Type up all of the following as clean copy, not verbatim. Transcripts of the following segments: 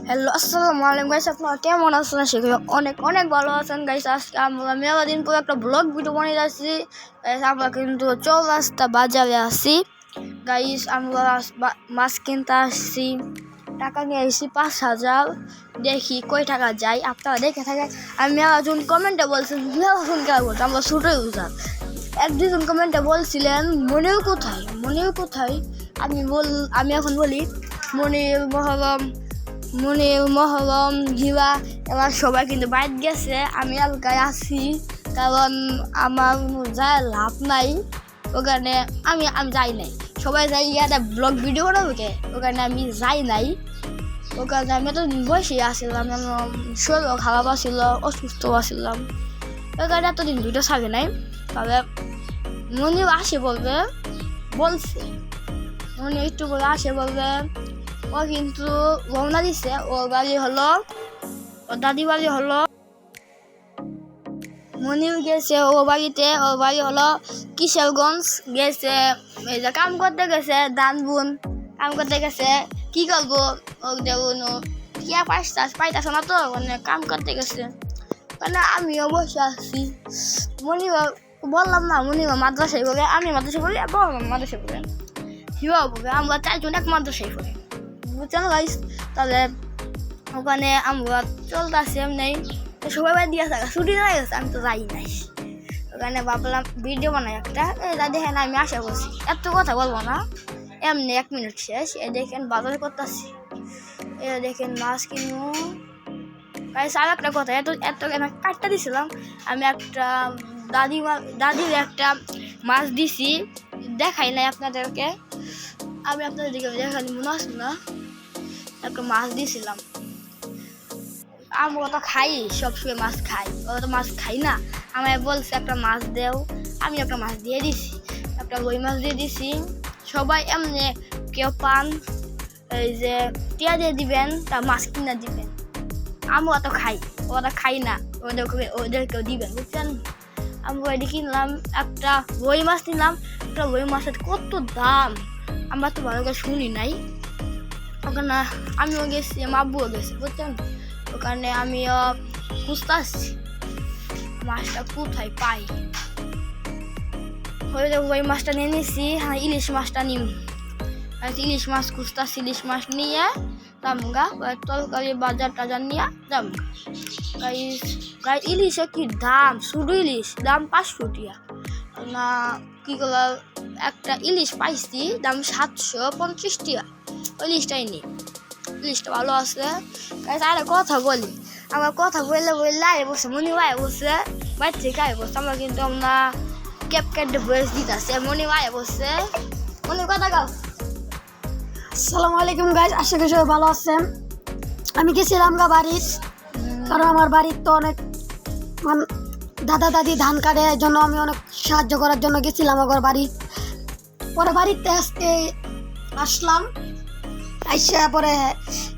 Hello, আসসালামু আলাইকুম guys. আপনারা কেমন আছেন? আশা করি অনেক অনেক ভালো আছেন গাইস। আজকে আমরা মেলা দিন পর একটা ব্লগ ভিডিও বানিয়ে যাচ্ছি গাইস। আমরা কিন্তু চৌরাস্তা বাজারে আছি গাইস। আমরা মাছ কিনতে আসছি, টাকা নিয়ে আসছি 5,000। দেখি কয় টাকা যায়, আপনারা দেখে থাকেন। আমি মেলাজন কমেন্টে বলছেন মেলাজন কে বলছে আমরা ছোটো ইউজার। এক দুজন কমেন্টে বলছিলেন মনির কোথায়। আমি এখন বলি মহরম ঘিরা এবার সবাই কিন্তু বাইরে গেছে, আমি এলাকায় আছি কারণ আমার যায় লাভ নাই। ওখানে আমি যাই নাই, সবাই যাই ইয়াতে ব্লগ ভিডিও বানাবে, ওখানে আমি যাই নাই। ওখানে আমি এতদিন বসে আসছিলাম, শরীর খারাপ আসছিল, অসুস্থ আসছিলাম, ওখানে এতদিন ভিডিও ছাড়ে নাই। তবে মনিও আসে বলছে মনি একটু করে আসে বলবে। ও কিন্তু রওনা দিচ্ছে, ওর দাদি বাড়ি হলো মনির গেছে ওর বাড়ি হলো কিশোরগঞ্জ গেছে। এই যে কাম করতে গেছে, দানবুন কাম করতে গেছে। কি করবো, ওর দেখুন টিয়া পাইতাছে না তো, মানে কাম করতে গেছে। মানে আমিও বসে আসছি। বললাম না মনির মাদ্রাসায় পড়ে, আমি মাদ্রাসায় পড়ি, মাদ্রাসায় পড়ে, হিও পড়ে, আমরা চারজন এক মাদ্রাসায় পড়ি, বুঝছেন গাইস। তাহলে ওখানে আমরা চলতেছি এমনি, সবাই বাদ দিয়ে থাকা ছুটি হয়ে গেছে, আমি তো যাই নাই। ওখানে ভাবলাম ভিডিও বানাই একটা, দেখেন আমি আশা করছি এত কথা বলবো না, এমনি 1 মিনিট শেষ। দেখেন বাজার করতেছি, দেখেন মাছ কিনবো গাইস। আর একটা কথা, এত কাটটা দিছিলাম আমি, একটা দাদির একটা মাছ দিছি, দেখাই নাই আপনাদেরকে। আমি আপনাদেরকে দেখানি মনে আছে না, একটা মাছ দিয়েছিলাম। আমরা তো খাই, সবসময় মাছ খাই, ওরা তো মাছ খাই না। আমায় বলছে একটা মাছ দেও, আমি একটা মাছ দিয়ে দিছি, একটা রুই মাছ দিয়ে দিছি। সবাই এমনি কেউ পান এই যে টিয়া দিয়ে দিবেন, তা মাছ কিনা দিবেন। আমরা তো খাই, ওরা খাই না, ওদেরকেও দিবেন, বুঝছেন। আমরা এটি কিনলাম, একটা রুই মাছ নিলাম। একটা রুই মাছের কত দাম আমরা তো ভালো করে শুনি নাই। ওখানে আমিও গেছি, আব্বুও গেছে, বুঝছেন। ওখানে আমিও খুঁজতে আসছি মাছটা কোথায় পাই। ওই মাছটা নিয়ে নিছি, হ্যাঁ ইলিশ মাছটা নিম। ইলিশ মাছ খুঁজতে আসছি, ইলিশ মাছ নিয়ে যামগা, তরকারি বাজার টাজার নিয়ে যাম। ইলিশে কি দাম, শুধু ইলিশ দাম 500 টাকা না। কি করলো, একটা ইলিশ পাইছি দাম 750 টাকা। ওই ইলিশটাই নিই, ইলিশটা ভালো আছে। আর কথা বলি, আমার কথা বললে আয় বসে মনি আয় বসে, বাইর থেকে আয় বসে। আমরা কিন্তু আমরা ক্যাপ ক্যাটে ভয়েস দিতেছে, মনি আয় বসে, মনি কথা গাও। আসসালামু আলাইকুম গাইস, আশা করি সবাই ভালো আছেন। আমি গেছিলাম বাড়ির, কারণ আমার বাড়ির তো অনেক দাদা দাদি ধান কাটে, এই জন্য আমি অনেক সাহায্য করার জন্য গেছিলাম আমার বাড়ি। পরে বাড়িতে আসলাম, আইসা পরে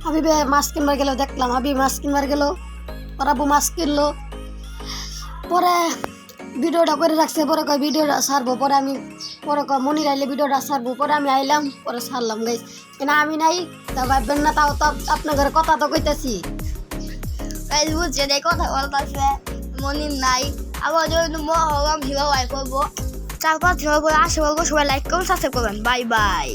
হাবিবে মাছ কিনবার গেল, দেখলাম হাবিব মাছ কিনবার গেল, আব্বু মাছ কিনলো। পরে ভিডিওটা করে রাখছে, পরে কয় ভিডিওটা ছাড়বো, পরে আমি মনির আইলে ভিডিওটা ছাড়বো, পরে আমি আইলাম, পরে ছাড়লাম গাইস। কেন আমি নাই তা ভাববেন না, তাও তো আপনাদের কথা তো কইতেছি গাইস, বুঝছেন এই কথা বলতেছে মনির নাই। আবার যদি মহরম হিরো করবো, 4-5 হিরো করে আসে বলবো। সবাই লাইক করুন, সাবস্ক্রাইব করবেন। Bye bye.